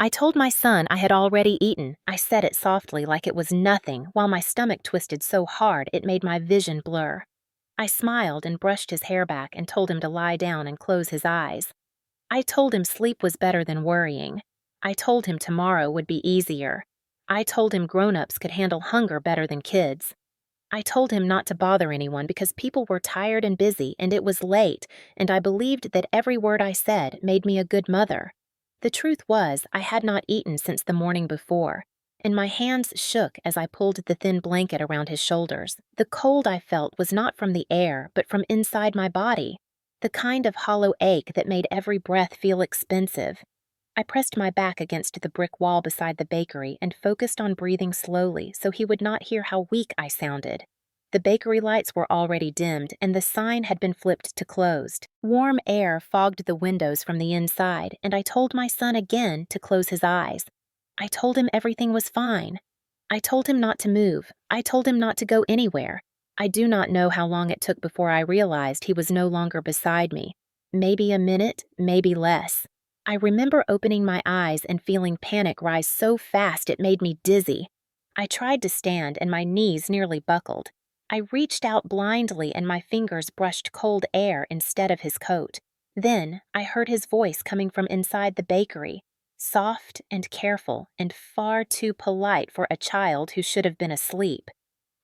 I told my son I had already eaten. I said it softly like it was nothing, while my stomach twisted so hard it made my vision blur. I smiled and brushed his hair back and told him to lie down and close his eyes. I told him sleep was better than worrying. I told him tomorrow would be easier. I told him grown-ups could handle hunger better than kids. I told him not to bother anyone because people were tired and busy and it was late, and I believed that every word I said made me a good mother. The truth was, I had not eaten since the morning before, and my hands shook as I pulled the thin blanket around his shoulders. The cold I felt was not from the air, but from inside my body, the kind of hollow ache that made every breath feel expensive. I pressed my back against the brick wall beside the bakery and focused on breathing slowly so he would not hear how weak I sounded. The bakery lights were already dimmed and the sign had been flipped to closed. Warm air fogged the windows from the inside, and I told my son again to close his eyes. I told him everything was fine. I told him not to move. I told him not to go anywhere. I do not know how long it took before I realized he was no longer beside me. Maybe a minute, maybe less. I remember opening my eyes and feeling panic rise so fast it made me dizzy. I tried to stand and my knees nearly buckled. I reached out blindly and my fingers brushed cold air instead of his coat. Then I heard his voice coming from inside the bakery, soft and careful and far too polite for a child who should have been asleep.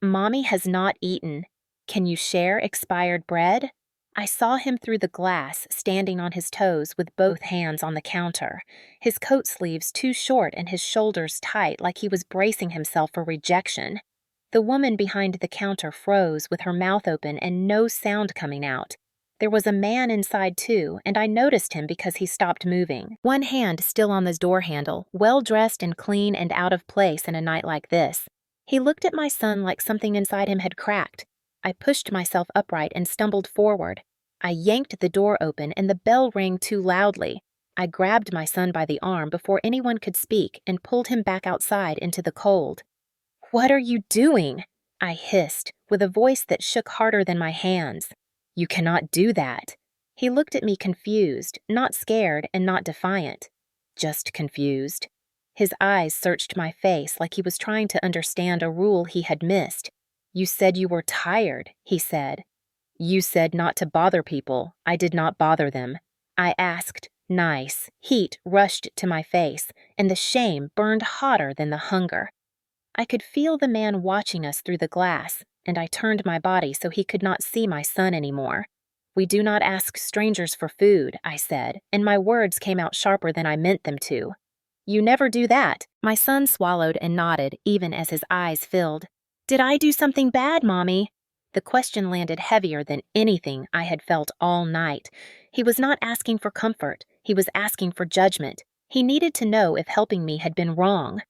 "Mommy has not eaten. Can you share expired bread?" I saw him through the glass, standing on his toes with both hands on the counter, his coat sleeves too short and his shoulders tight like he was bracing himself for rejection. The woman behind the counter froze with her mouth open and no sound coming out. There was a man inside too, and I noticed him because he stopped moving, one hand still on the door handle, well-dressed and clean and out of place in a night like this. He looked at my son like something inside him had cracked. I pushed myself upright and stumbled forward. I yanked the door open and the bell rang too loudly. I grabbed my son by the arm before anyone could speak and pulled him back outside into the cold. "What are you doing?" I hissed, with a voice that shook harder than my hands. "You cannot do that." He looked at me confused, not scared and not defiant. Just confused. His eyes searched my face like he was trying to understand a rule he had missed. "You said you were tired," he said. "You said not to bother people. I did not bother them." I asked, nice. Heat rushed to my face, and the shame burned hotter than the hunger. I could feel the man watching us through the glass, and I turned my body so he could not see my son anymore. "We do not ask strangers for food," I said, and my words came out sharper than I meant them to. "You never do that." My son swallowed and nodded, even as his eyes filled. "Did I do something bad, Mommy?" The question landed heavier than anything I had felt all night. He was not asking for comfort. He was asking for judgment. He needed to know if helping me had been wrong.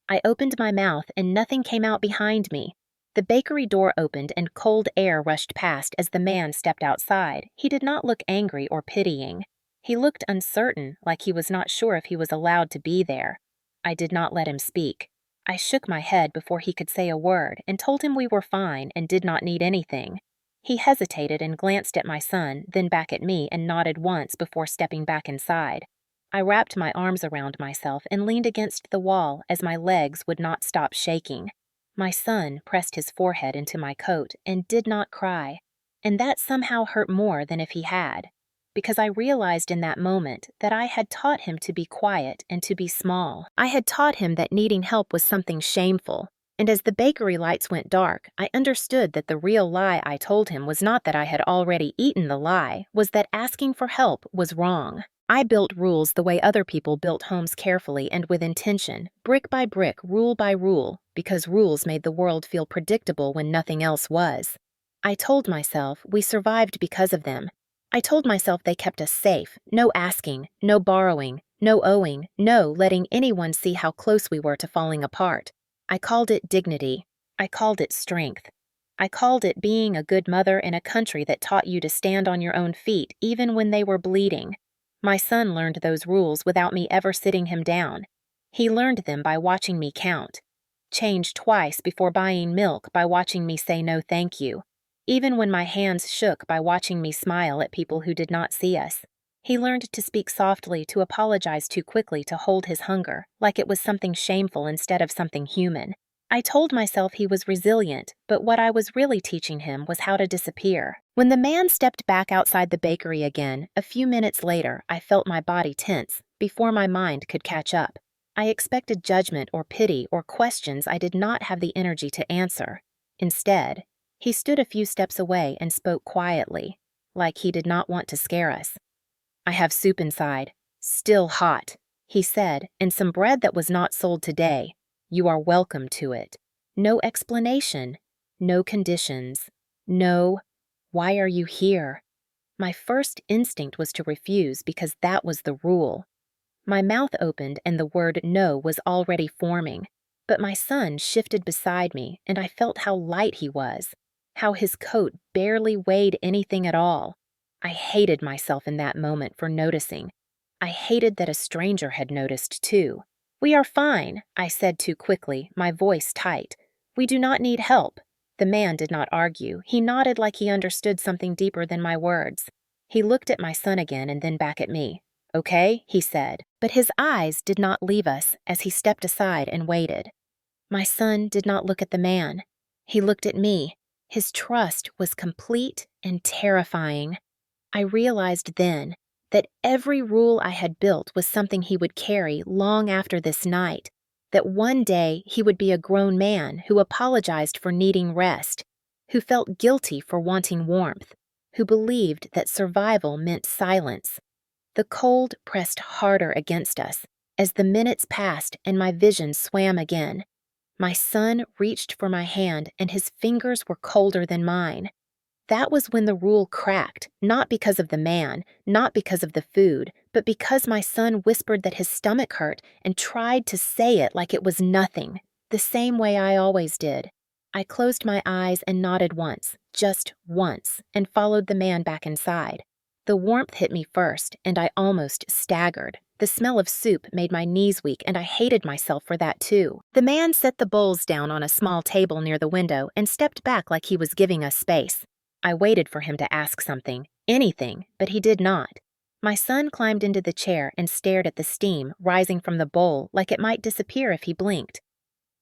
I opened my mouth and nothing came out behind me. The bakery door opened and cold air rushed past as the man stepped outside. He did not look angry or pitying. He looked uncertain, like he was not sure if he was allowed to be there. I did not let him speak. I shook my head before he could say a word and told him we were fine and did not need anything. He hesitated and glanced at my son, then back at me and nodded once before stepping back inside. I wrapped my arms around myself and leaned against the wall as my legs would not stop shaking. My son pressed his forehead into my coat and did not cry, and that somehow hurt more than if he had, because I realized in that moment that I had taught him to be quiet and to be small. I had taught him that needing help was something shameful, and as the bakery lights went dark, I understood that the real lie I told him was not that I had already eaten the lie, was that asking for help was wrong. I built rules the way other people built homes carefully and with intention, brick by brick, rule by rule, because rules made the world feel predictable when nothing else was. I told myself we survived because of them. I told myself they kept us safe, no asking, no borrowing, no owing, no letting anyone see how close we were to falling apart. I called it dignity. I called it strength. I called it being a good mother in a country that taught you to stand on your own feet even when they were bleeding. My son learned those rules without me ever sitting him down. He learned them by watching me count. Change twice before buying milk by watching me say no thank you. Even when my hands shook by watching me smile at people who did not see us. He learned to speak softly, to apologize too quickly, to hold his hunger, like it was something shameful instead of something human. I told myself he was resilient, but what I was really teaching him was how to disappear. When the man stepped back outside the bakery again, a few minutes later, I felt my body tense, before my mind could catch up. I expected judgment or pity or questions I did not have the energy to answer. Instead, he stood a few steps away and spoke quietly, like he did not want to scare us. "I have soup inside, still hot," he said, "and some bread that was not sold today. You are welcome to it. No explanation, no conditions, no, 'Why are you here?'" My first instinct was to refuse because that was the rule. My mouth opened and the word "no" was already forming, but my son shifted beside me and I felt how light he was, how his coat barely weighed anything at all. I hated myself in that moment for noticing. I hated that a stranger had noticed too. "We are fine," I said too quickly, my voice tight. "We do not need help." The man did not argue. He nodded like he understood something deeper than my words. He looked at my son again and then back at me. "Okay," he said, but his eyes did not leave us as he stepped aside and waited. My son did not look at the man. He looked at me. His trust was complete and terrifying. I realized then that every rule I had built was something he would carry long after this night, that one day he would be a grown man who apologized for needing rest, who felt guilty for wanting warmth, who believed that survival meant silence. The cold pressed harder against us as the minutes passed and my vision swam again. My son reached for my hand and his fingers were colder than mine. That was when the rule cracked, not because of the man, not because of the food, but because my son whispered that his stomach hurt and tried to say it like it was nothing, the same way I always did. I closed my eyes and nodded once, just once, and followed the man back inside. The warmth hit me first, and I almost staggered. The smell of soup made my knees weak, and I hated myself for that too. The man set the bowls down on a small table near the window and stepped back like he was giving us space. I waited for him to ask something, anything, but he did not. My son climbed into the chair and stared at the steam rising from the bowl like it might disappear if he blinked.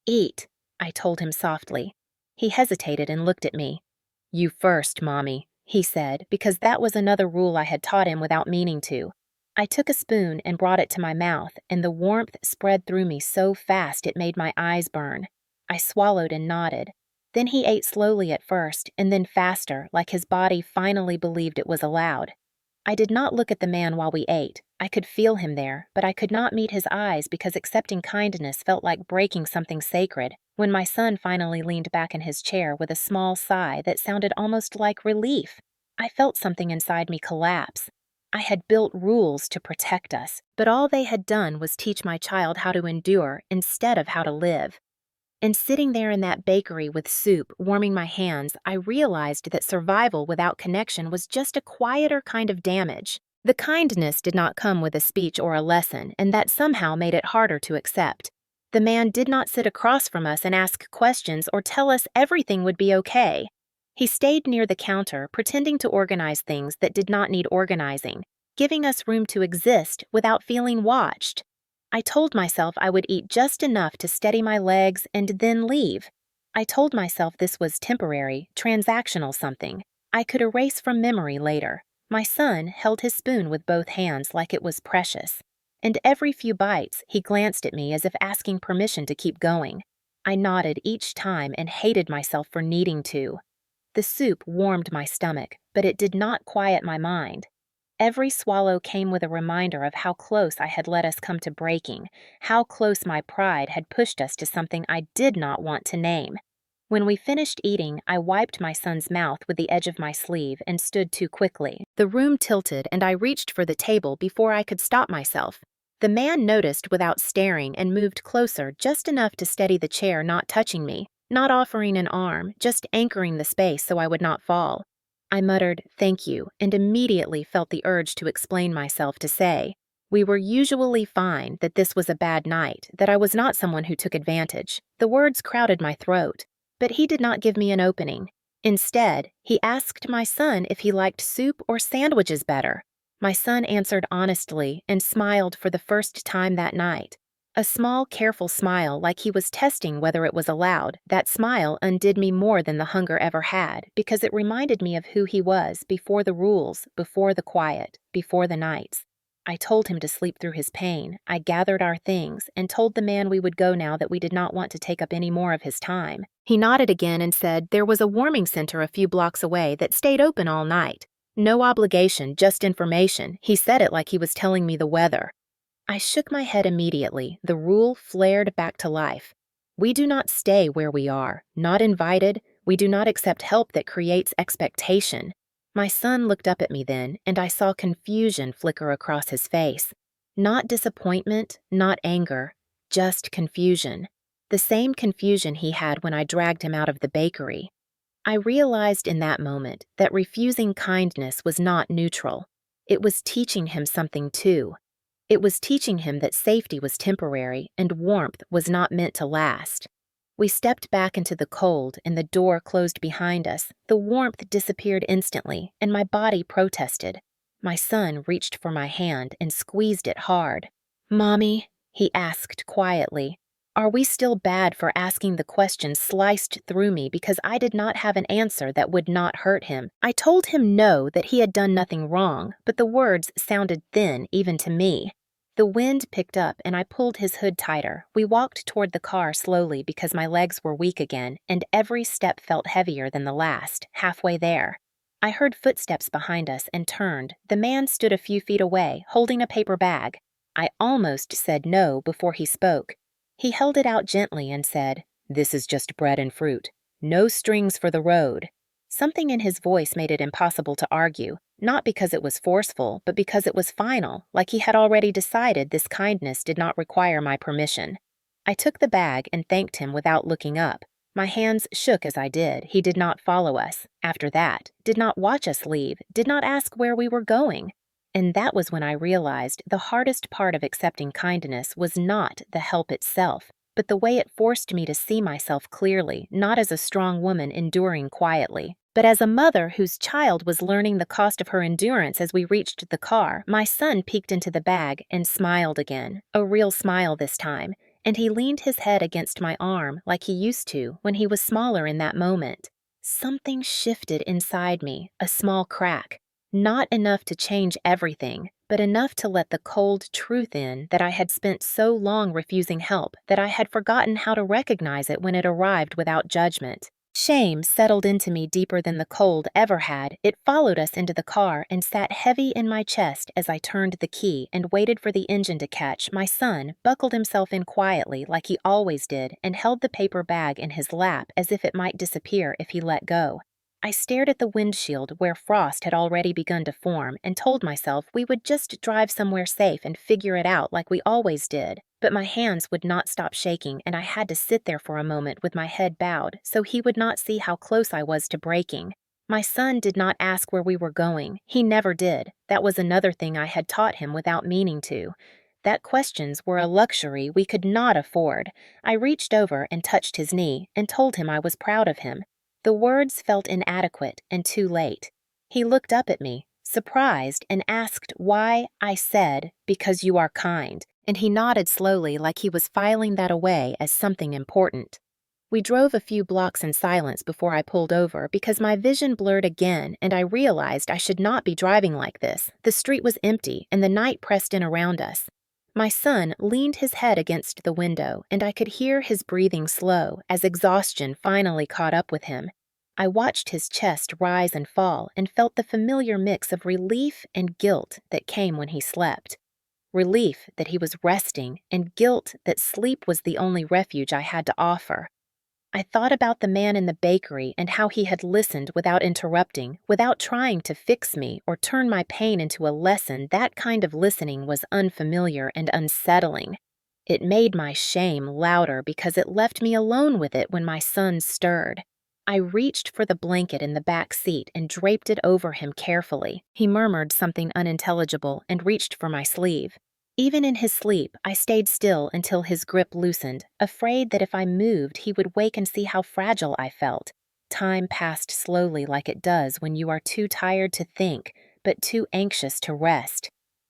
"Eat," I told him softly. He hesitated and looked at me. "You first, Mommy," he said, because that was another rule I had taught him without meaning to. I took a spoon and brought it to my mouth, and the warmth spread through me so fast it made my eyes burn. I swallowed and nodded. Then he ate slowly at first, and then faster, like his body finally believed it was allowed. I did not look at the man while we ate. I could feel him there, but I could not meet his eyes because accepting kindness felt like breaking something sacred. When my son finally leaned back in his chair with a small sigh that sounded almost like relief, I felt something inside me collapse. I had built rules to protect us, but all they had done was teach my child how to endure instead of how to live. And sitting there in that bakery with soup warming my hands, I realized that survival without connection was just a quieter kind of damage. The kindness did not come with a speech or a lesson, and that somehow made it harder to accept. The man did not sit across from us and ask questions or tell us everything would be okay. He stayed near the counter, pretending to organize things that did not need organizing, giving us room to exist without feeling watched. I told myself I would eat just enough to steady my legs and then leave. I told myself this was temporary, transactional something I could erase from memory later. My son held his spoon with both hands like it was precious, and every few bites he glanced at me as if asking permission to keep going. I nodded each time and hated myself for needing to. The soup warmed my stomach, but it did not quiet my mind. Every swallow came with a reminder of how close I had let us come to breaking, how close my pride had pushed us to something I did not want to name. When we finished eating, I wiped my son's mouth with the edge of my sleeve and stood too quickly. The room tilted and I reached for the table before I could stop myself. The man noticed without staring and moved closer just enough to steady the chair, not touching me, not offering an arm, just anchoring the space so I would not fall. I muttered, "Thank you," and immediately felt the urge to explain myself, to say we were usually fine, that this was a bad night, that I was not someone who took advantage. The words crowded my throat, but he did not give me an opening. Instead, he asked my son if he liked soup or sandwiches better. My son answered honestly and smiled for the first time that night. A small, careful smile like he was testing whether it was allowed. That smile undid me more than the hunger ever had, because it reminded me of who he was before the rules, before the quiet, before the nights. I told him to sleep through his pain. I gathered our things and told the man we would go now that we did not want to take up any more of his time. He nodded again and said there was a warming center a few blocks away that stayed open all night. No obligation, just information. He said it like he was telling me the weather. I shook my head immediately. The rule flared back to life. We do not stay where we are, not invited. We do not accept help that creates expectation. My son looked up at me then, and I saw confusion flicker across his face. Not disappointment, not anger, just confusion. The same confusion he had when I dragged him out of the bakery. I realized in that moment that refusing kindness was not neutral. It was teaching him something too. It was teaching him that safety was temporary and warmth was not meant to last. We stepped back into the cold and the door closed behind us. The warmth disappeared instantly, and my body protested. My son reached for my hand and squeezed it hard. "Mommy," he asked quietly, "are we still bad for asking?" The question sliced through me because I did not have an answer that would not hurt him. I told him no, that he had done nothing wrong, but the words sounded thin even to me. The wind picked up and I pulled his hood tighter. We walked toward the car slowly because my legs were weak again, and every step felt heavier than the last. Halfway there, I heard footsteps behind us and turned. The man stood a few feet away, holding a paper bag. I almost said no before he spoke. He held it out gently and said, "This is just bread and fruit. No strings for the road." Something in his voice made it impossible to argue, not because it was forceful, but because it was final, like he had already decided this kindness did not require my permission. I took the bag and thanked him without looking up. My hands shook as I did. He did not follow us. After that, did not watch us leave, did not ask where we were going. And that was when I realized the hardest part of accepting kindness was not the help itself, but the way it forced me to see myself clearly, not as a strong woman enduring quietly, but as a mother whose child was learning the cost of her endurance. As we reached the car, my son peeked into the bag and smiled again, a real smile this time, and he leaned his head against my arm like he used to when he was smaller in that moment. Something shifted inside me, a small crack. Not enough to change everything, but enough to let the cold truth in that I had spent so long refusing help that I had forgotten how to recognize it when it arrived without judgment. Shame settled into me deeper than the cold ever had. It followed us into the car and sat heavy in my chest as I turned the key and waited for the engine to catch. My son buckled himself in quietly like he always did and held the paper bag in his lap as if it might disappear if he let go. I stared at the windshield where frost had already begun to form and told myself we would just drive somewhere safe and figure it out like we always did. But my hands would not stop shaking, and I had to sit there for a moment with my head bowed so he would not see how close I was to breaking. My son did not ask where we were going. He never did. That was another thing I had taught him without meaning to. That questions were a luxury we could not afford. I reached over and touched his knee and told him I was proud of him. The words felt inadequate and too late. He looked up at me, surprised, and asked why. I said, "Because you are kind," and he nodded slowly like he was filing that away as something important. We drove a few blocks in silence before I pulled over because my vision blurred again and I realized I should not be driving like this. The street was empty and the night pressed in around us. My son leaned his head against the window, and I could hear his breathing slow as exhaustion finally caught up with him. I watched his chest rise and fall and felt the familiar mix of relief and guilt that came when he slept. Relief that he was resting, and guilt that sleep was the only refuge I had to offer. I thought about the man in the bakery and how he had listened without interrupting, without trying to fix me or turn my pain into a lesson. That kind of listening was unfamiliar and unsettling. It made my shame louder because it left me alone with it when my son stirred. I reached for the blanket in the back seat and draped it over him carefully. He murmured something unintelligible and reached for my sleeve. Even in his sleep, I stayed still until his grip loosened, afraid that if I moved, he would wake and see how fragile I felt. Time passed slowly like it does when you are too tired to think, but too anxious to rest.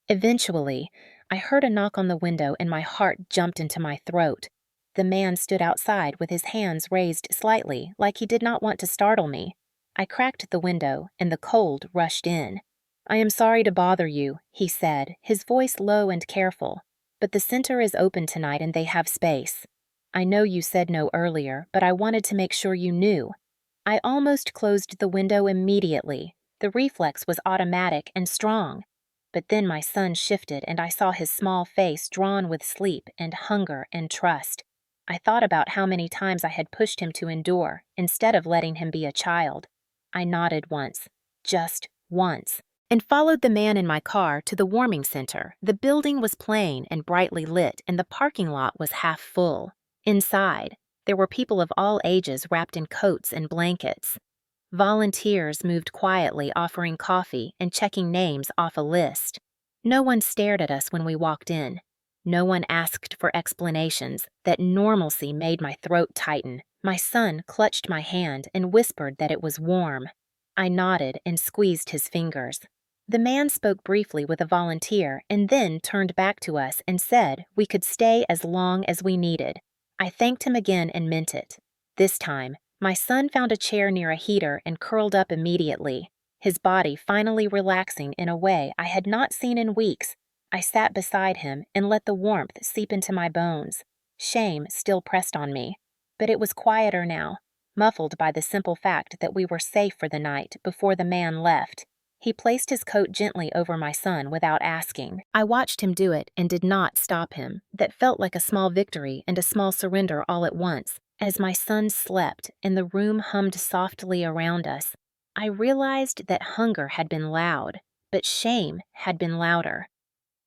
Eventually, I heard a knock on the window and my heart jumped into my throat. The man stood outside with his hands raised slightly, like he did not want to startle me. I cracked the window, and the cold rushed in. "I am sorry to bother you," he said, his voice low and careful, "but the center is open tonight and they have space. I know you said no earlier, but I wanted to make sure you knew." I almost closed the window immediately. The reflex was automatic and strong. But then my son shifted and I saw his small face drawn with sleep and hunger and trust. I thought about how many times I had pushed him to endure instead of letting him be a child. I nodded once, just once, and followed the man in my car to the warming center. The building was plain and brightly lit, and the parking lot was half full. Inside, there were people of all ages wrapped in coats and blankets. Volunteers moved quietly, offering coffee and checking names off a list. No one stared at us when we walked in. No one asked for explanations. That normalcy made my throat tighten. My son clutched my hand and whispered that it was warm. I nodded and squeezed his fingers. The man spoke briefly with a volunteer and then turned back to us and said we could stay as long as we needed. I thanked him again and meant it. This time, my son found a chair near a heater and curled up immediately, his body finally relaxing in a way I had not seen in weeks. I sat beside him and let the warmth seep into my bones. Shame still pressed on me, but it was quieter now, muffled by the simple fact that we were safe for the night before the man left. He placed his coat gently over my son without asking. I watched him do it and did not stop him. That felt like a small victory and a small surrender all at once. As my son slept and the room hummed softly around us, I realized that hunger had been loud, but shame had been louder.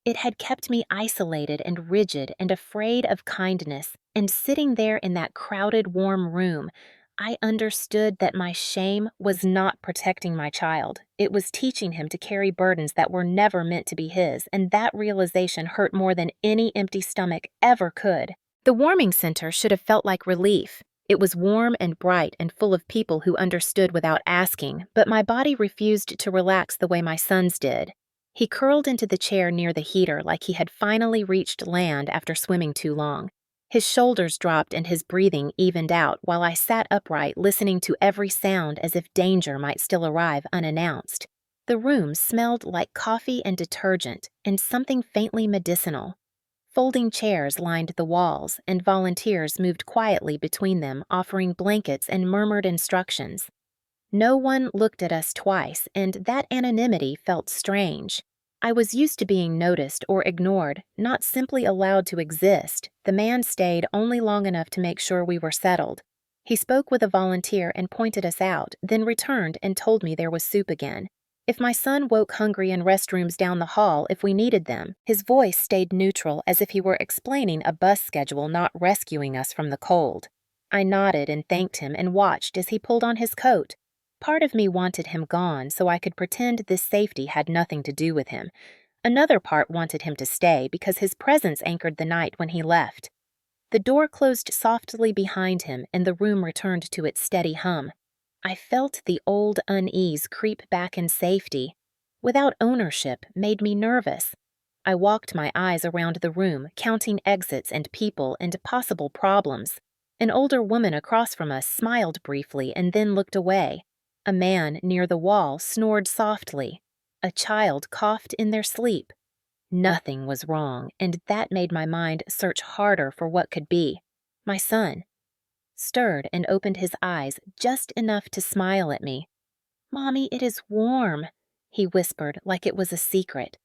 It had kept me isolated and rigid and afraid of kindness, and sitting there in that crowded, warm room, I understood that my shame was not protecting my child. It was teaching him to carry burdens that were never meant to be his, and that realization hurt more than any empty stomach ever could. The warming center should have felt like relief. It was warm and bright and full of people who understood without asking, but my body refused to relax the way my son's did. He curled into the chair near the heater like he had finally reached land after swimming too long. His shoulders dropped and his breathing evened out while I sat upright listening to every sound as if danger might still arrive unannounced. The room smelled like coffee and detergent and something faintly medicinal. Folding chairs lined the walls, and volunteers moved quietly between them, offering blankets and murmured instructions. No one looked at us twice, and that anonymity felt strange. I was used to being noticed or ignored, not simply allowed to exist. The man stayed only long enough to make sure we were settled. He spoke with a volunteer and pointed us out, then returned and told me there was soup again. If my son woke hungry in restrooms down the hall if we needed them, his voice stayed neutral as if he were explaining a bus schedule, not rescuing us from the cold. I nodded and thanked him and watched as he pulled on his coat. Part of me wanted him gone so I could pretend this safety had nothing to do with him. Another part wanted him to stay because his presence anchored the night when he left. The door closed softly behind him and the room returned to its steady hum. I felt the old unease creep back in safety. Without ownership made me nervous. I walked my eyes around the room, counting exits and people and possible problems. An older woman across from us smiled briefly and then looked away. A man near the wall snored softly. A child coughed in their sleep. Nothing was wrong, and that made my mind search harder for what could be. My son stirred and opened his eyes just enough to smile at me. "Mommy, it is warm," he whispered like it was a secret.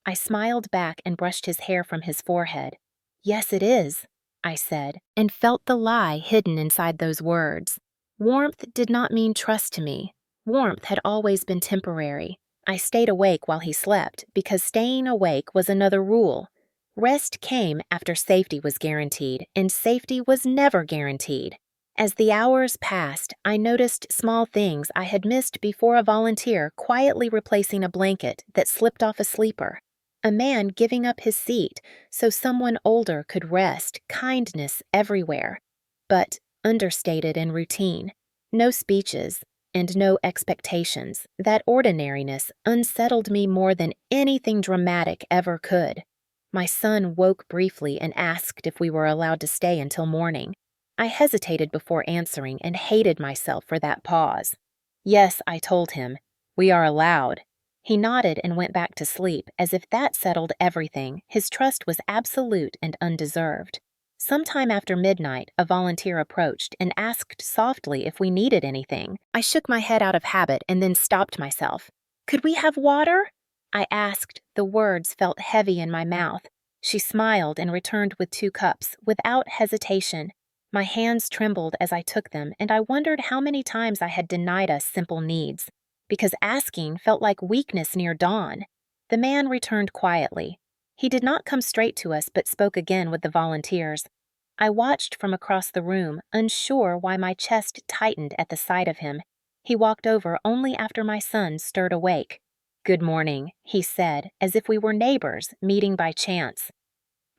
I smiled back and brushed his hair from his forehead. "Yes, it is," I said, and felt the lie hidden inside those words. Warmth did not mean trust to me. Warmth had always been temporary. I stayed awake while he slept because staying awake was another rule. Rest came after safety was guaranteed, and safety was never guaranteed. As the hours passed, I noticed small things I had missed before: a volunteer quietly replacing a blanket that slipped off a sleeper, a man giving up his seat so someone older could rest, kindness everywhere, but understated and routine. No speeches, and no expectations. That ordinariness unsettled me more than anything dramatic ever could. My son woke briefly and asked if we were allowed to stay until morning. I hesitated before answering and hated myself for that pause. Yes, I told him. We are allowed. He nodded and went back to sleep, as if that settled everything. His trust was absolute and undeserved. Sometime after midnight, a volunteer approached and asked softly if we needed anything. I shook my head out of habit and then stopped myself. Could we have water? I asked. The words felt heavy in my mouth. She smiled and returned with 2 cups, without hesitation. My hands trembled as I took them, and I wondered how many times I had denied us simple needs, because asking felt like weakness near dawn. The man returned quietly. He did not come straight to us, but spoke again with the volunteers. I watched from across the room, unsure why my chest tightened at the sight of him. He walked over only after my son stirred awake. "Good morning," he said, as if we were neighbors, meeting by chance.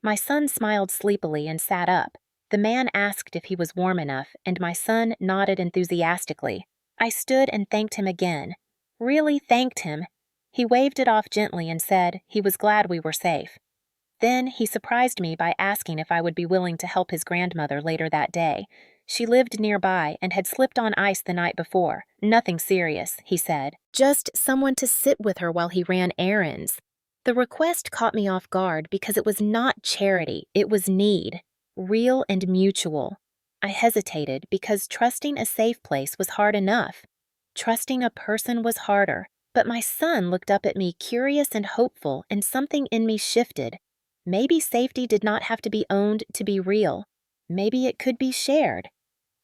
My son smiled sleepily and sat up. The man asked if he was warm enough, and my son nodded enthusiastically. I stood and thanked him again. Really thanked him. He waved it off gently and said he was glad we were safe. Then he surprised me by asking if I would be willing to help his grandmother later that day. She lived nearby and had slipped on ice the night before. Nothing serious, he said. Just someone to sit with her while he ran errands. The request caught me off guard because it was not charity, it was need. Real and mutual. I hesitated because trusting a safe place was hard enough. Trusting a person was harder. But my son looked up at me curious and hopeful, and something in me shifted. Maybe safety did not have to be owned to be real. Maybe it could be shared.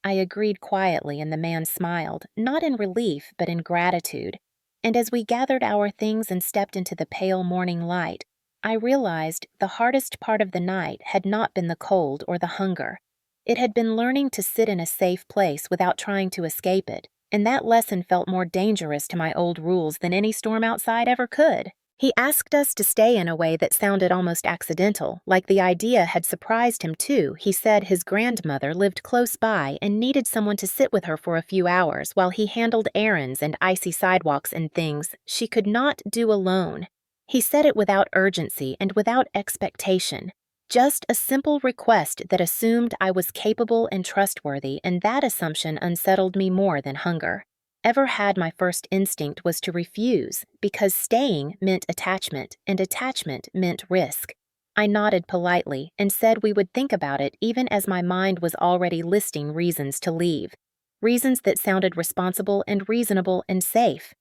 I agreed quietly, and the man smiled, not in relief, but in gratitude. And as we gathered our things and stepped into the pale morning light, I realized the hardest part of the night had not been the cold or the hunger. It had been learning to sit in a safe place without trying to escape it, and that lesson felt more dangerous to my old rules than any storm outside ever could. He asked us to stay in a way that sounded almost accidental, like the idea had surprised him too. He said his grandmother lived close by and needed someone to sit with her for a few hours while he handled errands and icy sidewalks and things she could not do alone. He said it without urgency and without expectation. Just a simple request that assumed I was capable and trustworthy, and that assumption unsettled me more than hunger. Ever had my first instinct was to refuse, because staying meant attachment, and attachment meant risk. I nodded politely and said we would think about it, even as my mind was already listing reasons to leave. Reasons that sounded responsible and reasonable and safe.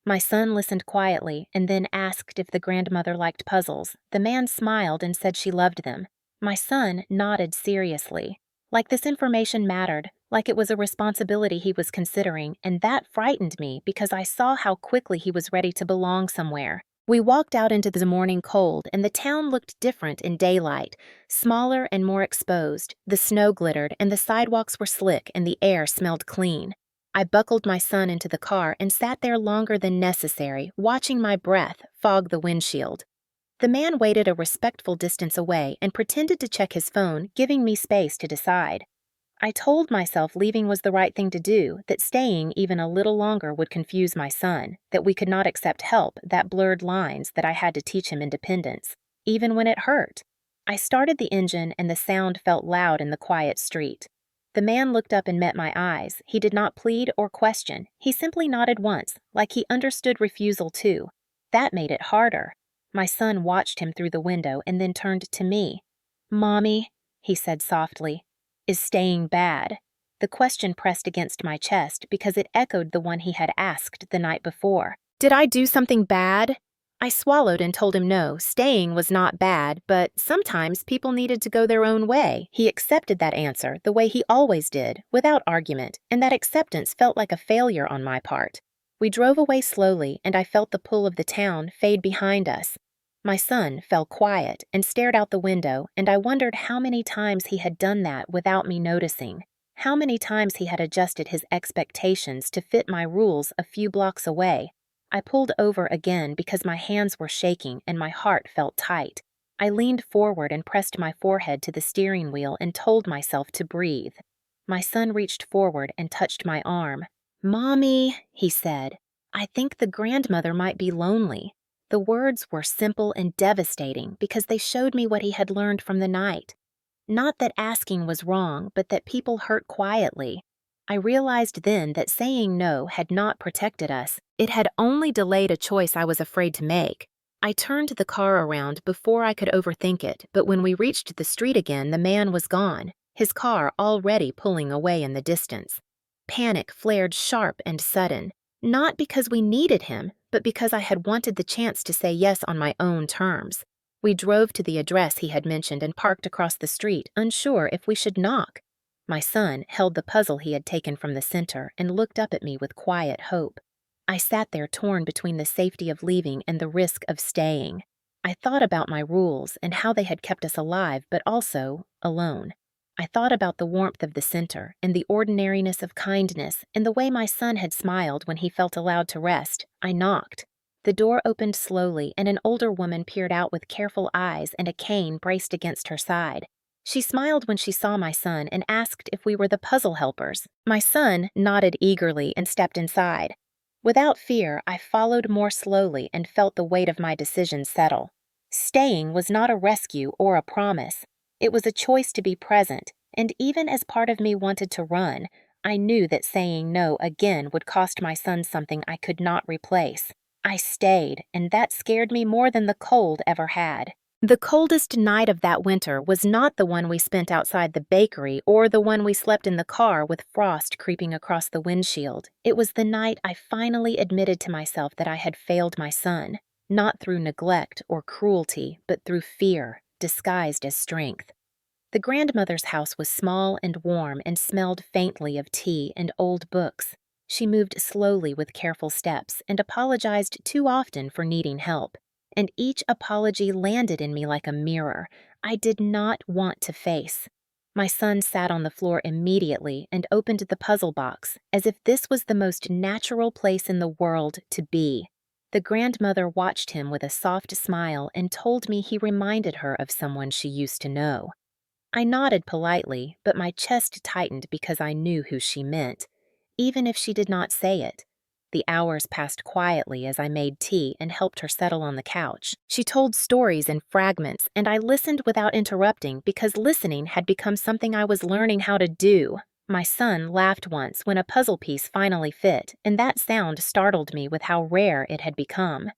My son listened quietly and then asked if the grandmother liked puzzles. The man smiled and said she loved them. My son nodded seriously. Like this information mattered, like it was a responsibility he was considering, and that frightened me because I saw how quickly he was ready to belong somewhere. We walked out into the morning cold, and the town looked different in daylight, smaller and more exposed. The snow glittered, and the sidewalks were slick, and the air smelled clean. I buckled my son into the car and sat there longer than necessary, watching my breath fog the windshield. The man waited a respectful distance away and pretended to check his phone, giving me space to decide. I told myself leaving was the right thing to do, that staying even a little longer would confuse my son, that we could not accept help, that blurred lines, that I had to teach him independence, even when it hurt. I started the engine and the sound felt loud in the quiet street. The man looked up and met my eyes. He did not plead or question. He simply nodded once, like he understood refusal too. That made it harder. My son watched him through the window and then turned to me. "Mommy," he said softly, "is staying bad?" The question pressed against my chest because it echoed the one he had asked the night before. Did I do something bad? I swallowed and told him no, staying was not bad, but sometimes people needed to go their own way. He accepted that answer the way he always did, without argument, and that acceptance felt like a failure on my part. We drove away slowly, and I felt the pull of the town fade behind us. My son fell quiet and stared out the window, and I wondered how many times he had done that without me noticing. How many times he had adjusted his expectations to fit my rules a few blocks away. I pulled over again because my hands were shaking and my heart felt tight. I leaned forward and pressed my forehead to the steering wheel and told myself to breathe. My son reached forward and touched my arm. "Mommy," he said, "I think the grandmother might be lonely." The words were simple and devastating because they showed me what he had learned from the night. Not that asking was wrong, but that people hurt quietly. I realized then that saying no had not protected us. It had only delayed a choice I was afraid to make. I turned the car around before I could overthink it, but when we reached the street again, the man was gone, his car already pulling away in the distance. Panic flared sharp and sudden, not because we needed him, but because I had wanted the chance to say yes on my own terms. We drove to the address he had mentioned and parked across the street, unsure if we should knock. My son held the puzzle he had taken from the center and looked up at me with quiet hope. I sat there torn between the safety of leaving and the risk of staying. I thought about my rules and how they had kept us alive, but also alone. I thought about the warmth of the center and the ordinariness of kindness and the way my son had smiled when he felt allowed to rest. I knocked. The door opened slowly and an older woman peered out with careful eyes and a cane braced against her side. She smiled when she saw my son and asked if we were the puzzle helpers. My son nodded eagerly and stepped inside. Without fear, I followed more slowly and felt the weight of my decision settle. Staying was not a rescue or a promise. It was a choice to be present, and even as part of me wanted to run, I knew that saying no again would cost my son something I could not replace. I stayed, and that scared me more than the cold ever had. The coldest night of that winter was not the one we spent outside the bakery or the one we slept in the car with frost creeping across the windshield. It was the night I finally admitted to myself that I had failed my son, not through neglect or cruelty, but through fear, disguised as strength. The grandmother's house was small and warm and smelled faintly of tea and old books. She moved slowly with careful steps and apologized too often for needing help. And each apology landed in me like a mirror I did not want to face. My son sat on the floor immediately and opened the puzzle box, as if this was the most natural place in the world to be. The grandmother watched him with a soft smile and told me he reminded her of someone she used to know. I nodded politely, but my chest tightened because I knew who she meant, even if she did not say it. The hours passed quietly as I made tea and helped her settle on the couch. She told stories in fragments, and I listened without interrupting because listening had become something I was learning how to do. My son laughed once when a puzzle piece finally fit, and that sound startled me with how rare it had become.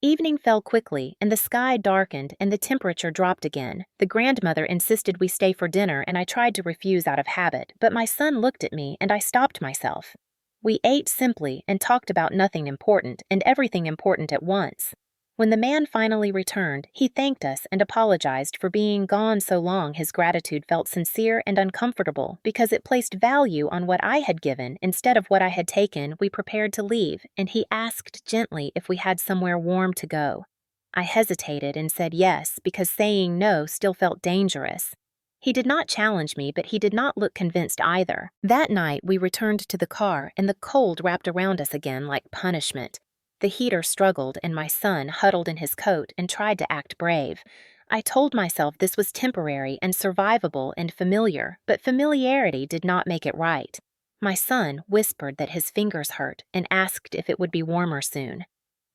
Evening fell quickly, and the sky darkened and the temperature dropped again. The grandmother insisted we stay for dinner, and I tried to refuse out of habit, but my son looked at me and I stopped myself. We ate simply and talked about nothing important and everything important at once. When the man finally returned, he thanked us and apologized for being gone so long. His gratitude felt sincere and uncomfortable because it placed value on what I had given instead of what I had taken. We prepared to leave, and he asked gently if we had somewhere warm to go. I hesitated and said yes because saying no still felt dangerous. He did not challenge me, but he did not look convinced either. That night, we returned to the car, and the cold wrapped around us again like punishment. The heater struggled, and my son huddled in his coat and tried to act brave. I told myself this was temporary and survivable and familiar, but familiarity did not make it right. My son whispered that his fingers hurt and asked if it would be warmer soon.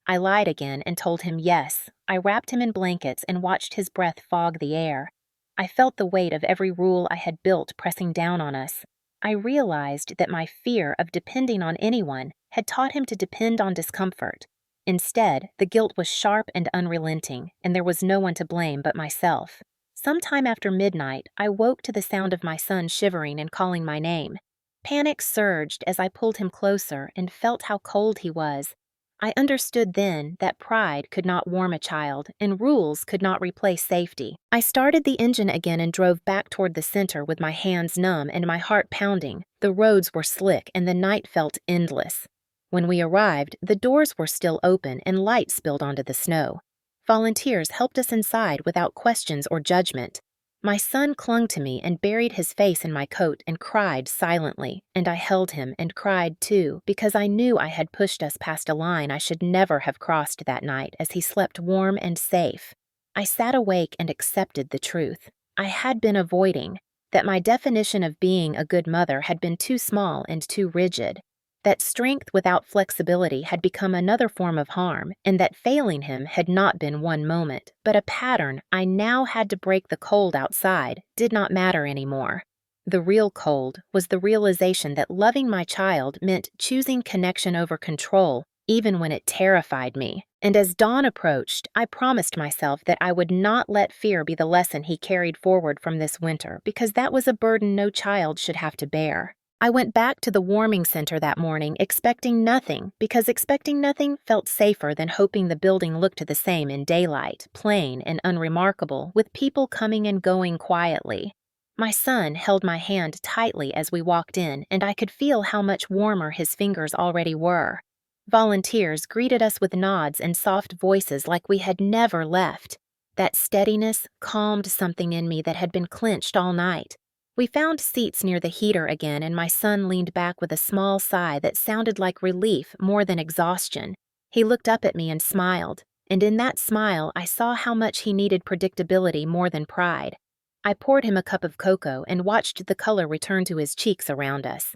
I lied again and told him yes. I wrapped him in blankets and watched his breath fog the air. I felt the weight of every rule I had built pressing down on us. I realized that my fear of depending on anyone had taught him to depend on discomfort. Instead, the guilt was sharp and unrelenting, and there was no one to blame but myself. Sometime after midnight, I woke to the sound of my son shivering and calling my name. Panic surged as I pulled him closer and felt how cold he was. I understood then that pride could not warm a child and rules could not replace safety. I started the engine again and drove back toward the center with my hands numb and my heart pounding. The roads were slick and the night felt endless. When we arrived, the doors were still open and light spilled onto the snow. Volunteers helped us inside without questions or judgment. My son clung to me and buried his face in my coat and cried silently, and I held him and cried too because I knew I had pushed us past a line I should never have crossed that night as he slept warm and safe. I sat awake and accepted the truth. I had been avoiding, that my definition of being a good mother had been too small and too rigid. that strength without flexibility had become another form of harm, and that failing him had not been one moment, but a pattern I now had to break. The cold outside did not matter anymore. The real cold was the realization that loving my child meant choosing connection over control, even when it terrified me. And as dawn approached, I promised myself that I would not let fear be the lesson he carried forward from this winter, because that was a burden no child should have to bear. I went back to the warming center that morning expecting nothing, because expecting nothing felt safer than hoping the building looked the same in daylight, plain and unremarkable, with people coming and going quietly. My son held my hand tightly as we walked in, and I could feel how much warmer his fingers already were. Volunteers greeted us with nods and soft voices like we had never left. That steadiness calmed something in me that had been clenched all night. We found seats near the heater again, and my son leaned back with a small sigh that sounded like relief more than exhaustion. He looked up at me and smiled, and in that smile I saw how much he needed predictability more than pride. I poured him a cup of cocoa and watched the color return to his cheeks around us.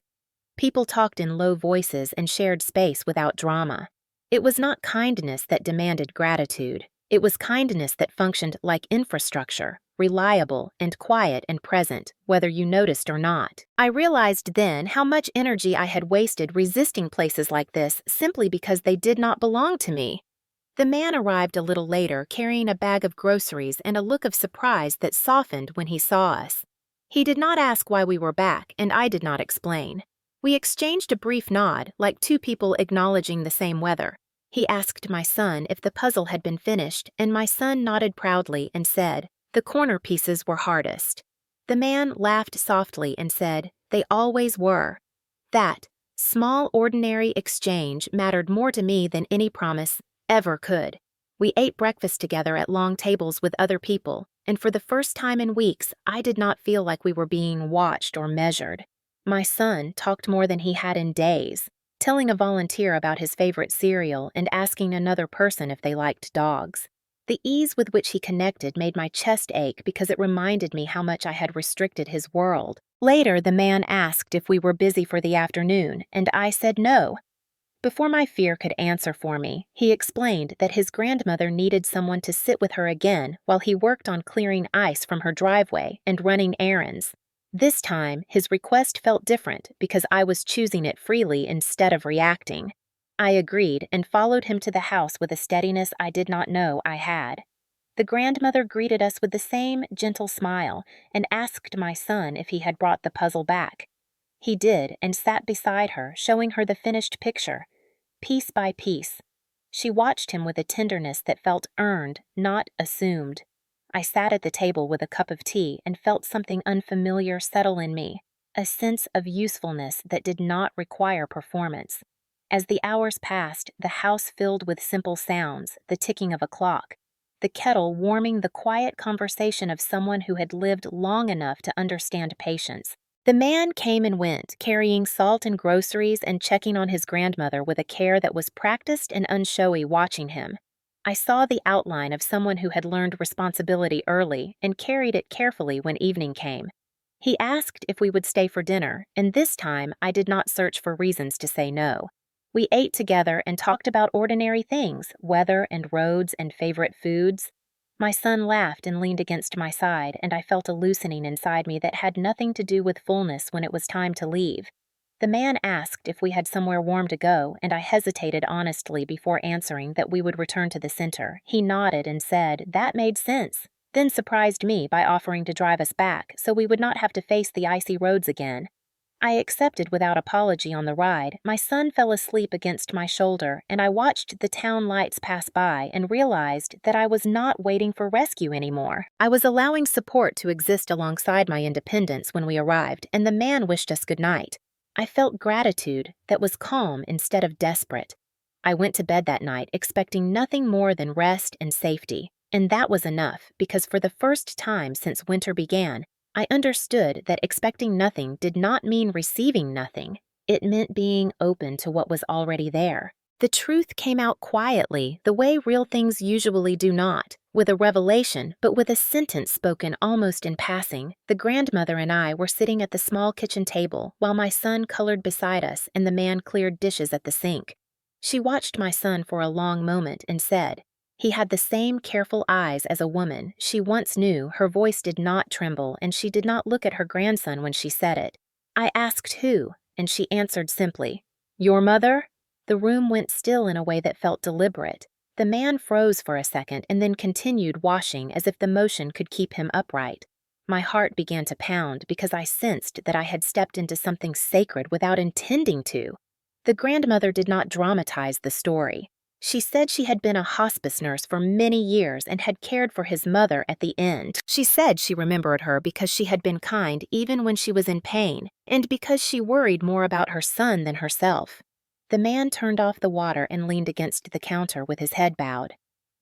People talked in low voices and shared space without drama. It was not kindness that demanded gratitude. It was kindness that functioned like infrastructure, reliable and quiet and present, whether you noticed or not. I realized then how much energy I had wasted resisting places like this simply because they did not belong to me. The man arrived a little later, carrying a bag of groceries and a look of surprise that softened when he saw us. He did not ask why we were back, and I did not explain. We exchanged a brief nod, like two people acknowledging the same weather. He asked my son if the puzzle had been finished, and my son nodded proudly and said, "The corner pieces were hardest." The man laughed softly and said, "They always were." That small, ordinary exchange mattered more to me than any promise ever could. We ate breakfast together at long tables with other people, and for the first time in weeks, I did not feel like we were being watched or measured. My son talked more than he had in days, telling a volunteer about his favorite cereal and asking another person if they liked dogs. The ease with which he connected made my chest ache because it reminded me how much I had restricted his world. Later, the man asked if we were busy for the afternoon, and I said no. Before my fear could answer for me, he explained that his grandmother needed someone to sit with her again while he worked on clearing ice from her driveway and running errands. This time, his request felt different because I was choosing it freely instead of reacting. I agreed and followed him to the house with a steadiness I did not know I had. The grandmother greeted us with the same gentle smile and asked my son if he had brought the puzzle back. He did and sat beside her, showing her the finished picture, piece by piece. She watched him with a tenderness that felt earned, not assumed. I sat at the table with a cup of tea and felt something unfamiliar settle in me, a sense of usefulness that did not require performance. As the hours passed, the house filled with simple sounds, the ticking of a clock, the kettle warming the quiet conversation of someone who had lived long enough to understand patience. The man came and went, carrying salt and groceries and checking on his grandmother with a care that was practiced and unshowy watching him. I saw the outline of someone who had learned responsibility early and carried it carefully when evening came. He asked if we would stay for dinner, and this time I did not search for reasons to say no. We ate together and talked about ordinary things, weather and roads and favorite foods. My son laughed and leaned against my side, and I felt a loosening inside me that had nothing to do with fullness when it was time to leave. The man asked if we had somewhere warm to go, and I hesitated honestly before answering that we would return to the center. He nodded and said that made sense, then surprised me by offering to drive us back so we would not have to face the icy roads again. I accepted without apology on the ride. My son fell asleep against my shoulder, and I watched the town lights pass by and realized that I was not waiting for rescue anymore. I was allowing support to exist alongside my independence when we arrived, and the man wished us good night. I felt gratitude that was calm instead of desperate. I went to bed that night expecting nothing more than rest and safety, and that was enough because for the first time since winter began, I understood that expecting nothing did not mean receiving nothing. It meant being open to what was already there. The truth came out quietly, the way real things usually do not. With a revelation, but with a sentence spoken almost in passing, the grandmother and I were sitting at the small kitchen table while my son colored beside us and the man cleared dishes at the sink. She watched my son for a long moment and said, "He had the same careful eyes as a woman. She once knew her voice did not tremble and she did not look at her grandson when she said it." I asked who, and she answered simply, "Your mother?" The room went still in a way that felt deliberate. The man froze for a second and then continued washing as if the motion could keep him upright. My heart began to pound because I sensed that I had stepped into something sacred without intending to. The grandmother did not dramatize the story. She said she had been a hospice nurse for many years and had cared for his mother at the end. She said she remembered her because she had been kind even when she was in pain, and because she worried more about her son than herself. The man turned off the water and leaned against the counter with his head bowed.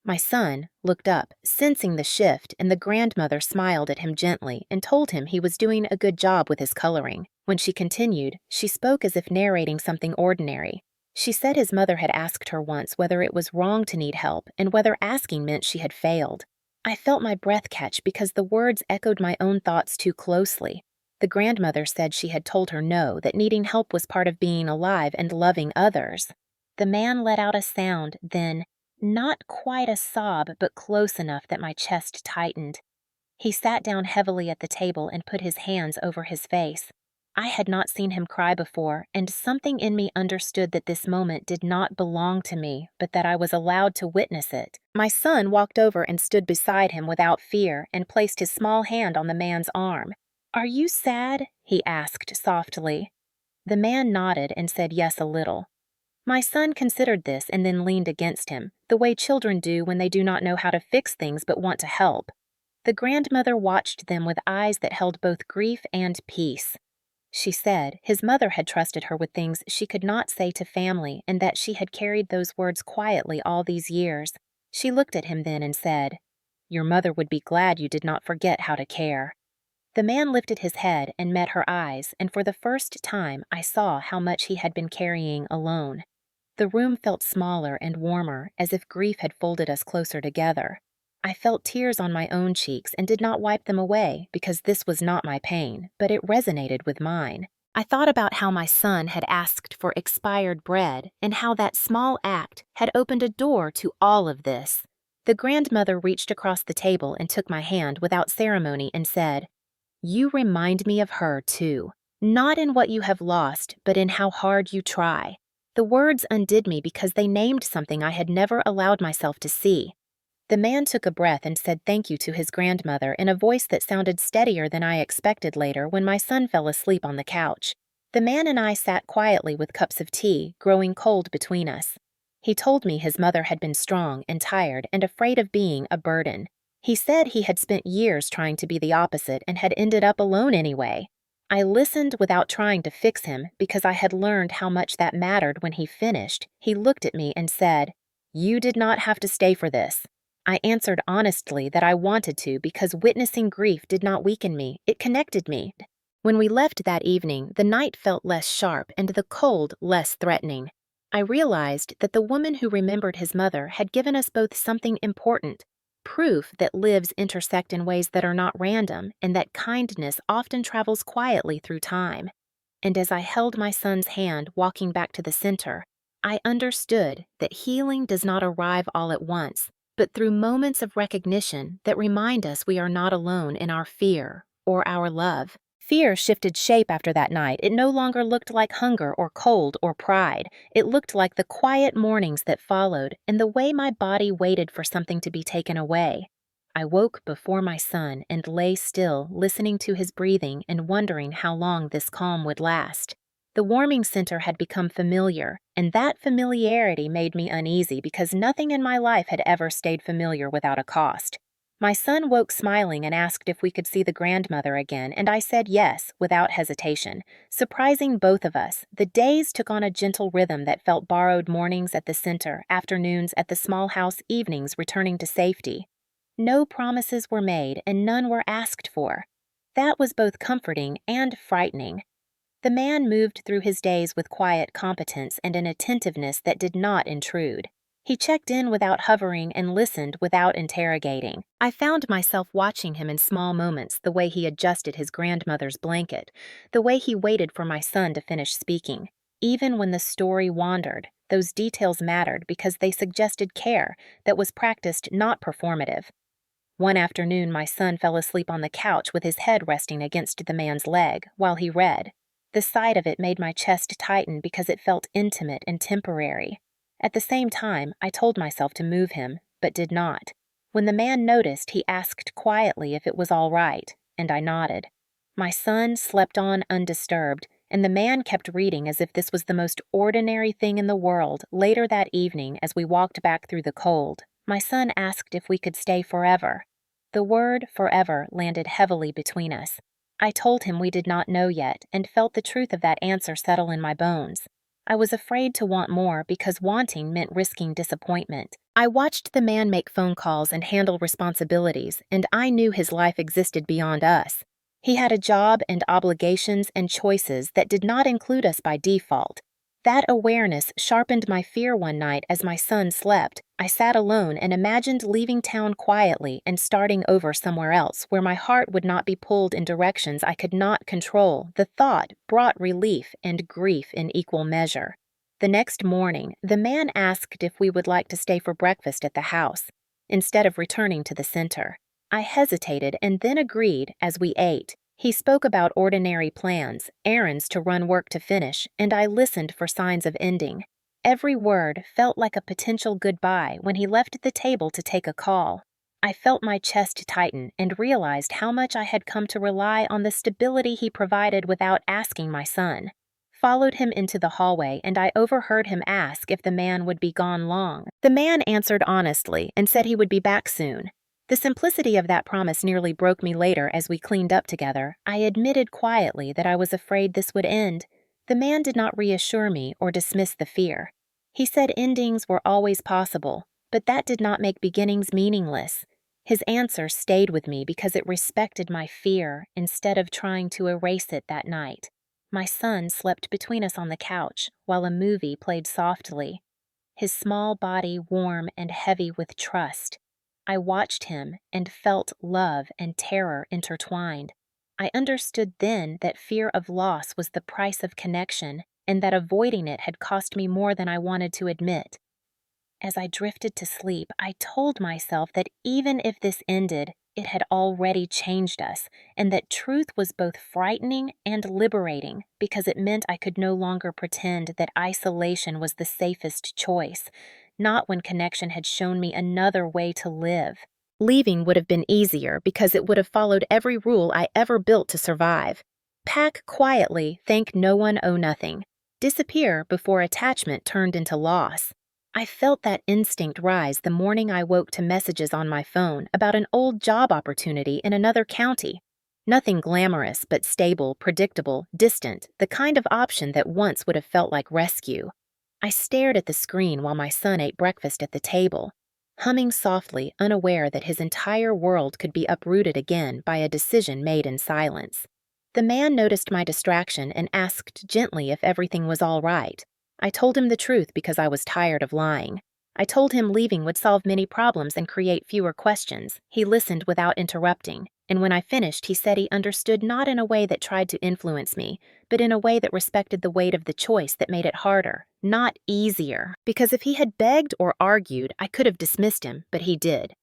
My son looked up, sensing the shift, and the grandmother smiled at him gently and told him he was doing a good job with his coloring. When she continued, she spoke as if narrating something ordinary. She said his mother had asked her once whether it was wrong to need help and whether asking meant she had failed. I felt my breath catch because the words echoed my own thoughts too closely. The grandmother said she had told her no, that needing help was part of being alive and loving others. The man let out a sound, then, not quite a sob, but close enough that my chest tightened. He sat down heavily at the table and put his hands over his face. I had not seen him cry before, and something in me understood that this moment did not belong to me, but that I was allowed to witness it. My son walked over and stood beside him without fear and placed his small hand on the man's arm. "Are you sad?" he asked softly. The man nodded and said yes a little. My son considered this and then leaned against him, the way children do when they do not know how to fix things but want to help. The grandmother watched them with eyes that held both grief and peace. She said his mother had trusted her with things she could not say to family and that she had carried those words quietly all these years. She looked at him then and said, "Your mother would be glad you did not forget how to care." The man lifted his head and met her eyes, and for the first time I saw how much he had been carrying alone. The room felt smaller and warmer, as if grief had folded us closer together. I felt tears on my own cheeks and did not wipe them away because this was not my pain, but it resonated with mine. I thought about how my son had asked for expired bread and how that small act had opened a door to all of this. The grandmother reached across the table and took my hand without ceremony and said, "You remind me of her, too. Not in what you have lost, but in how hard you try." The words undid me because they named something I had never allowed myself to see. The man took a breath and said thank you to his grandmother in a voice that sounded steadier than I expected later when my son fell asleep on the couch. The man and I sat quietly with cups of tea, growing cold between us. He told me his mother had been strong and tired and afraid of being a burden. He said he had spent years trying to be the opposite and had ended up alone anyway. I listened without trying to fix him because I had learned how much that mattered. When he finished, he looked at me and said, "You did not have to stay for this." I answered honestly that I wanted to because witnessing grief did not weaken me, it connected me. When we left that evening, the night felt less sharp and the cold less threatening. I realized that the woman who remembered his mother had given us both something important. Proof that lives intersect in ways that are not random and that kindness often travels quietly through time. And as I held my son's hand walking back to the center, I understood that healing does not arrive all at once, but through moments of recognition that remind us we are not alone in our fear or our love. Fear shifted shape after that night. It no longer looked like hunger or cold or pride. It looked like the quiet mornings that followed and the way my body waited for something to be taken away. I woke before my son and lay still, listening to his breathing and wondering how long this calm would last. The warming center had become familiar, and that familiarity made me uneasy because nothing in my life had ever stayed familiar without a cost. My son woke smiling and asked if we could see the grandmother again, and I said yes, without hesitation. Surprising both of us, the days took on a gentle rhythm that felt borrowed: mornings at the center, afternoons at the small house, evenings returning to safety. No promises were made, and none were asked for. That was both comforting and frightening. The man moved through his days with quiet competence and an attentiveness that did not intrude. He checked in without hovering and listened without interrogating. I found myself watching him in small moments, the way he adjusted his grandmother's blanket, the way he waited for my son to finish speaking. Even when the story wandered, those details mattered because they suggested care that was practiced, not performative. One afternoon, my son fell asleep on the couch with his head resting against the man's leg while he read. The sight of it made my chest tighten because it felt intimate and temporary. At the same time, I told myself to move him, but did not. When the man noticed, he asked quietly if it was all right, and I nodded. My son slept on undisturbed, and the man kept reading as if this was the most ordinary thing in the world. Later that evening, as we walked back through the cold, my son asked if we could stay forever. The word forever landed heavily between us. I told him we did not know yet, and felt the truth of that answer settle in my bones. I was afraid to want more because wanting meant risking disappointment. I watched the man make phone calls and handle responsibilities, and I knew his life existed beyond us. He had a job and obligations and choices that did not include us by default. That awareness sharpened my fear one night as my son slept. I sat alone and imagined leaving town quietly and starting over somewhere else where my heart would not be pulled in directions I could not control. The thought brought relief and grief in equal measure. The next morning, the man asked if we would like to stay for breakfast at the house, instead of returning to the center. I hesitated and then agreed as we ate. He spoke about ordinary plans, errands to run, work to finish, and I listened for signs of ending. Every word felt like a potential goodbye when he left the table to take a call. I felt my chest tighten and realized how much I had come to rely on the stability he provided without asking my son. Followed him into the hallway, and I overheard him ask if the man would be gone long. The man answered honestly and said he would be back soon. The simplicity of that promise nearly broke me later as we cleaned up together. I admitted quietly that I was afraid this would end. The man did not reassure me or dismiss the fear. He said endings were always possible, but that did not make beginnings meaningless. His answer stayed with me because it respected my fear instead of trying to erase it that night. My son slept between us on the couch while a movie played softly, his small body warm and heavy with trust. I watched him and felt love and terror intertwined. I understood then that fear of loss was the price of connection, and that avoiding it had cost me more than I wanted to admit. As I drifted to sleep, I told myself that even if this ended, it had already changed us, and that truth was both frightening and liberating because it meant I could no longer pretend that isolation was the safest choice, not when connection had shown me another way to live. Leaving would have been easier because it would have followed every rule I ever built to survive. Pack quietly, thank no one, owe nothing. Disappear before attachment turned into loss. I felt that instinct rise the morning I woke to messages on my phone about an old job opportunity in another county. Nothing glamorous, but stable, predictable, distant, the kind of option that once would have felt like rescue. I stared at the screen while my son ate breakfast at the table, humming softly, unaware that his entire world could be uprooted again by a decision made in silence. The man noticed my distraction and asked gently if everything was all right. I told him the truth because I was tired of lying. I told him leaving would solve many problems and create fewer questions. He listened without interrupting, and when I finished, he said he understood not in a way that tried to influence me, but in a way that respected the weight of the choice that made it harder, not easier. Because if he had begged or argued, I could have dismissed him, but he did.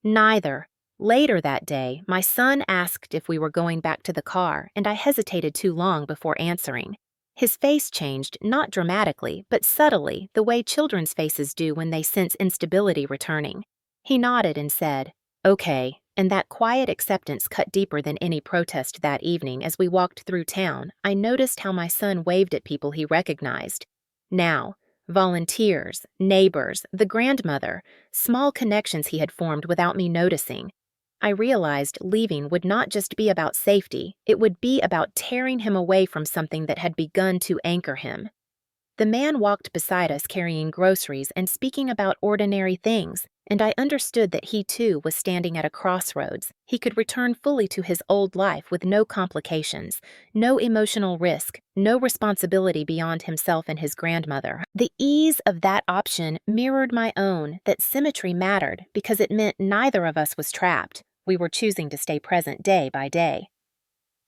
Neither. Later that day, my son asked if we were going back to the car, and I hesitated too long before answering. His face changed, not dramatically, but subtly, the way children's faces do when they sense instability returning. He nodded and said, "Okay," and that quiet acceptance cut deeper than any protest that evening. As we walked through town, I noticed how my son waved at people he recognized. Now, volunteers, neighbors, the grandmother, small connections he had formed without me noticing. I realized leaving would not just be about safety, it would be about tearing him away from something that had begun to anchor him. The man walked beside us carrying groceries and speaking about ordinary things, and I understood that he too was standing at a crossroads. He could return fully to his old life with no complications, no emotional risk, no responsibility beyond himself and his grandmother. The ease of that option mirrored my own, that symmetry mattered because it meant neither of us was trapped. We were choosing to stay present day by day.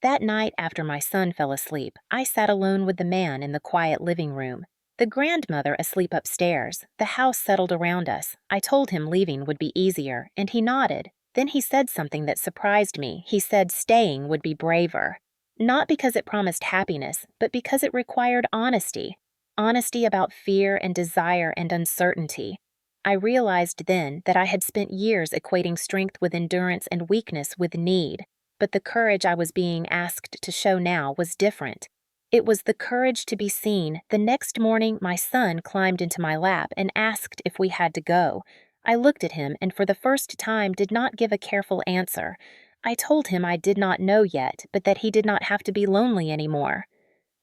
That night after my son fell asleep, I sat alone with the man in the quiet living room. The grandmother asleep upstairs, the house settled around us. I told him leaving would be easier, and he nodded. Then he said something that surprised me. He said staying would be braver. Not because it promised happiness, but because it required honesty. Honesty about fear and desire and uncertainty. I realized then that I had spent years equating strength with endurance and weakness with need, but the courage I was being asked to show now was different. It was the courage to be seen. The next morning, my son climbed into my lap and asked if we had to go. I looked at him and for the first time did not give a careful answer. I told him I did not know yet, but that he did not have to be lonely anymore.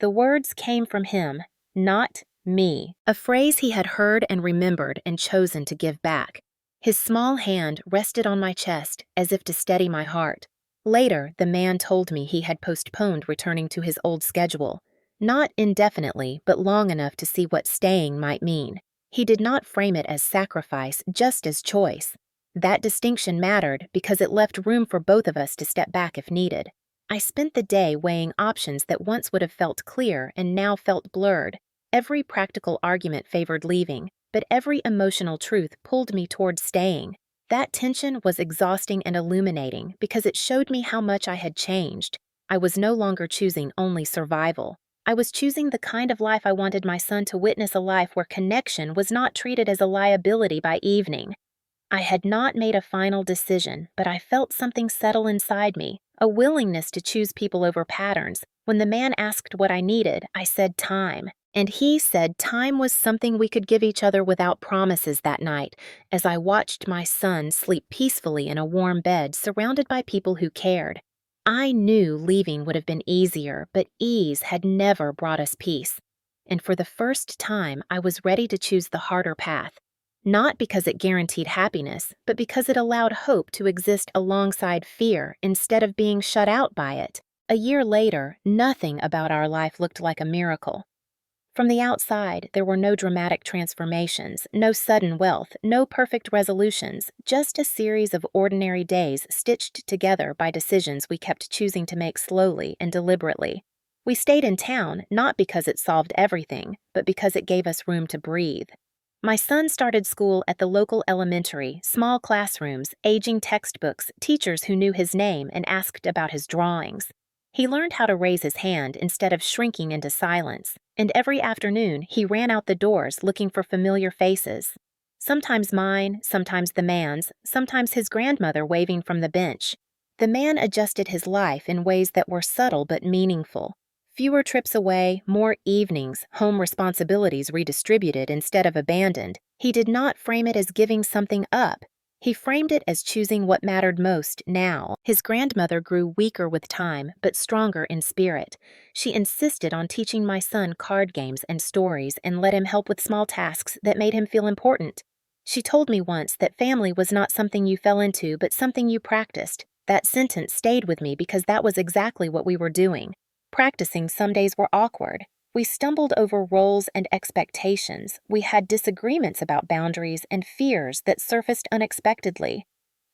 The words came from him, not me, a phrase he had heard and remembered and chosen to give back. His small hand rested on my chest as if to steady my heart. Later, the man told me he had postponed returning to his old schedule. Not indefinitely, but long enough to see what staying might mean. He did not frame it as sacrifice, just as choice. That distinction mattered because it left room for both of us to step back if needed. I spent the day weighing options that once would have felt clear and now felt blurred. Every practical argument favored leaving, but every emotional truth pulled me toward staying. That tension was exhausting and illuminating because it showed me how much I had changed. I was no longer choosing only survival. I was choosing the kind of life I wanted my son to witness, a life where connection was not treated as a liability by evening. I had not made a final decision, but I felt something settle inside me, a willingness to choose people over patterns. When the man asked what I needed, I said time. And he said time was something we could give each other without promises that night, as I watched my son sleep peacefully in a warm bed surrounded by people who cared. I knew leaving would have been easier, but ease had never brought us peace. And for the first time, I was ready to choose the harder path. Not because it guaranteed happiness, but because it allowed hope to exist alongside fear instead of being shut out by it. A year later, nothing about our life looked like a miracle. From the outside, there were no dramatic transformations, no sudden wealth, no perfect resolutions, just a series of ordinary days stitched together by decisions we kept choosing to make slowly and deliberately. We stayed in town not because it solved everything, but because it gave us room to breathe. My son started school at the local elementary, small classrooms, aging textbooks, teachers who knew his name and asked about his drawings. He learned how to raise his hand instead of shrinking into silence, and every afternoon he ran out the doors looking for familiar faces. Sometimes mine, sometimes the man's, sometimes his grandmother waving from the bench. The man adjusted his life in ways that were subtle but meaningful. Fewer trips away, more evenings, home responsibilities redistributed instead of abandoned. He did not frame it as giving something up. He framed it as choosing what mattered most now. His grandmother grew weaker with time, but stronger in spirit. She insisted on teaching my son card games and stories and let him help with small tasks that made him feel important. She told me once that family was not something you fell into, but something you practiced. That sentence stayed with me because that was exactly what we were doing. Practicing some days were awkward. We stumbled over roles and expectations. We had disagreements about boundaries and fears that surfaced unexpectedly.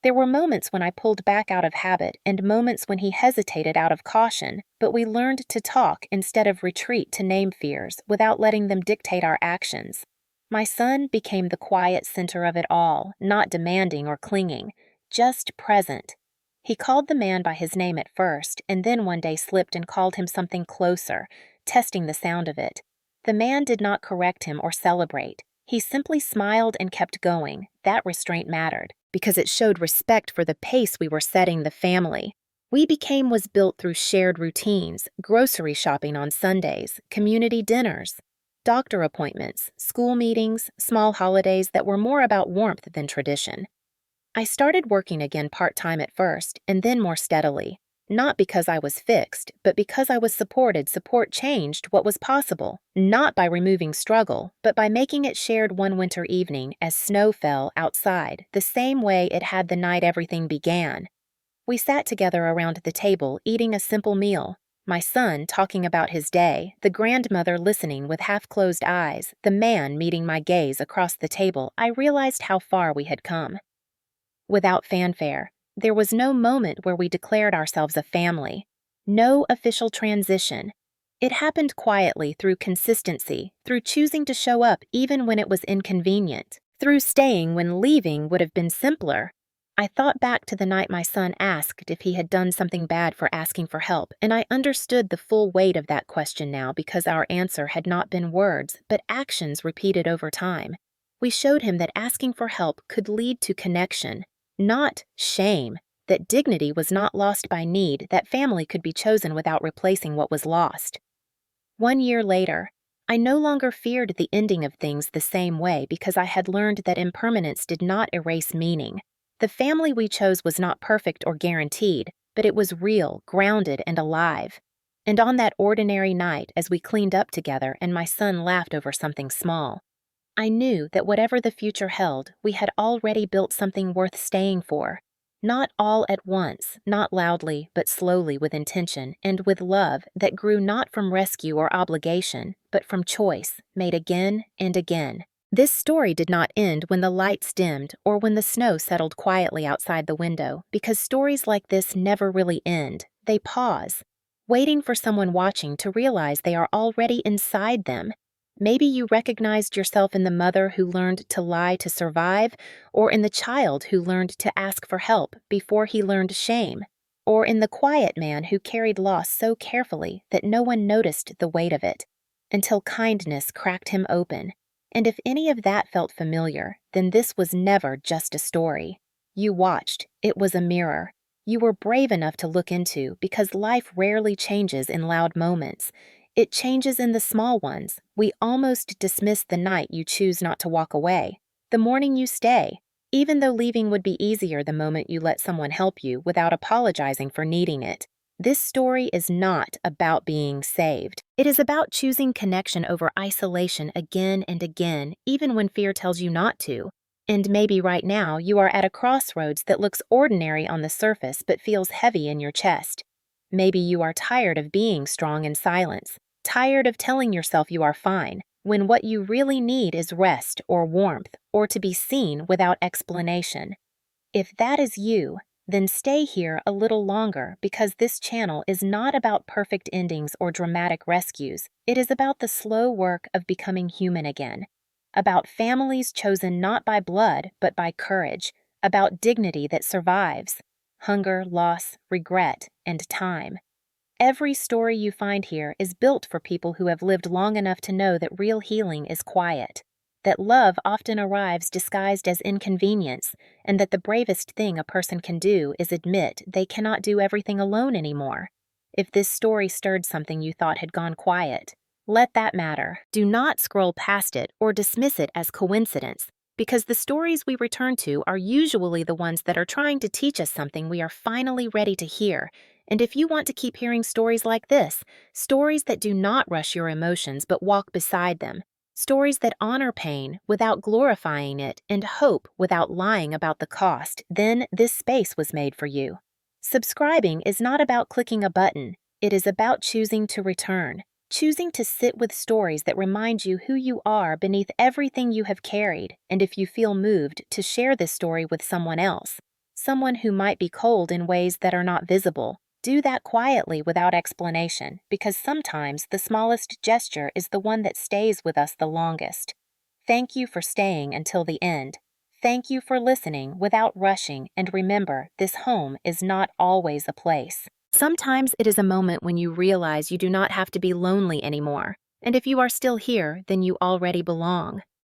There were moments when I pulled back out of habit and moments when he hesitated out of caution, but we learned to talk instead of retreat to name fears without letting them dictate our actions. My son became the quiet center of it all, not demanding or clinging, just present. He called the man by his name at first, and then one day slipped and called him something closer, testing the sound of it. The man did not correct him or celebrate. He simply smiled and kept going. That restraint mattered, because it showed respect for the pace we were setting the family. We became was built through shared routines, grocery shopping on Sundays, community dinners, doctor appointments, school meetings, small holidays that were more about warmth than tradition. I started working again part-time at first, and then more steadily. Not because I was fixed, but because I was supported. Support changed what was possible, not by removing struggle, but by making it shared one winter evening as snow fell outside, the same way it had the night everything began. We sat together around the table, eating a simple meal. My son talking about his day, the grandmother listening with half-closed eyes, the man meeting my gaze across the table. I realized how far we had come. Without fanfare, there was no moment where we declared ourselves a family. No official transition. It happened quietly through consistency, through choosing to show up even when it was inconvenient, through staying when leaving would have been simpler. I thought back to the night my son asked if he had done something bad for asking for help, and I understood the full weight of that question now because our answer had not been words, but actions repeated over time. We showed him that asking for help could lead to connection, not shame, that dignity was not lost by need, that family could be chosen without replacing what was lost. 1 year later, I no longer feared the ending of things the same way because I had learned that impermanence did not erase meaning. The family we chose was not perfect or guaranteed, but it was real, grounded, and alive. And on that ordinary night, as we cleaned up together and my son laughed over something small, I knew that whatever the future held, we had already built something worth staying for. Not all at once, not loudly, but slowly with intention and with love that grew not from rescue or obligation, but from choice, made again and again. This story did not end when the lights dimmed or when the snow settled quietly outside the window, because stories like this never really end. They pause, waiting for someone watching to realize they are already inside them. Maybe you recognized yourself in the mother who learned to lie to survive, or in the child who learned to ask for help before he learned shame, or in the quiet man who carried loss so carefully that no one noticed the weight of it, until kindness cracked him open. And if any of that felt familiar, then this was never just a story. You watched. It was a mirror. You were brave enough to look into, because life rarely changes in loud moments. It changes in the small ones. We almost dismiss the night you choose not to walk away, the morning you stay, even though leaving would be easier the moment you let someone help you without apologizing for needing it. This story is not about being saved. It is about choosing connection over isolation again and again, even when fear tells you not to. And maybe right now you are at a crossroads that looks ordinary on the surface but feels heavy in your chest. Maybe you are tired of being strong in silence, tired of telling yourself you are fine, when what you really need is rest or warmth or to be seen without explanation. If that is you, then stay here a little longer, because this channel is not about perfect endings or dramatic rescues. It is about the slow work of becoming human again, about families chosen not by blood but by courage, about dignity that survives, hunger, loss, regret, and time. Every story you find here is built for people who have lived long enough to know that real healing is quiet, that love often arrives disguised as inconvenience, and that the bravest thing a person can do is admit they cannot do everything alone anymore. If this story stirred something you thought had gone quiet, let that matter. Do not scroll past it or dismiss it as coincidence, because the stories we return to are usually the ones that are trying to teach us something we are finally ready to hear. And if you want to keep hearing stories like this, stories that do not rush your emotions but walk beside them, stories that honor pain without glorifying it and hope without lying about the cost, then this space was made for you. Subscribing is not about clicking a button. It is about choosing to return, choosing to sit with stories that remind you who you are beneath everything you have carried, and if you feel moved, to share this story with someone else, someone who might be cold in ways that are not visible. Do that quietly without explanation, because sometimes the smallest gesture is the one that stays with us the longest. Thank you for staying until the end. Thank you for listening without rushing, and remember, this home is not always a place. Sometimes it is a moment when you realize you do not have to be lonely anymore, and if you are still here, then you already belong.